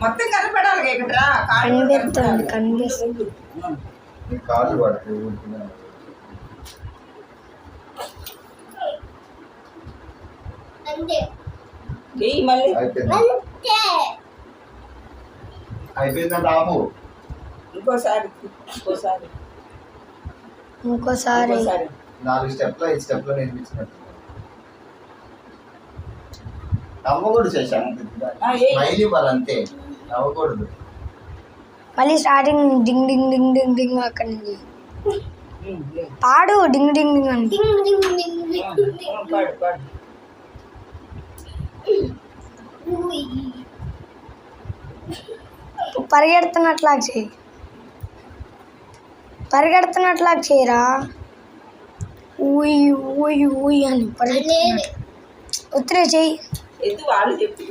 మొత్తం కనపడాలి ఇక్కడ కనిపిస్తుంది కనిపిస్తుంది. కాళ్ళు పడుతుంది మళ్ళీ అయిపోయిందంట ఆపు. ఇంకోసారి 4 స్టెప్లో 5 స్టెప్లో నేర్పించినట్టు నవ్వకూడదు శశాంక్. స్మైల్ ఇవ్వాలి అంతే, నవ్వకూడదు. మళ్ళీ స్టార్టింగ్ డింగ్ డింగ్ డింగ్ డింగ్ డింగ్ అక్కడి నుంచి పాడు డింగ్ డింగ్ డింగ్ అని. పరిగెడుతున్నట్లా చేయి, పరిగెడుతున్నట్లా చేయరా. ఊయి ఊయి ఊయి అని పరిగెడుతున్నట్టు ఉత్తరే చెయ్యి. వాళ్ళు చెప్పి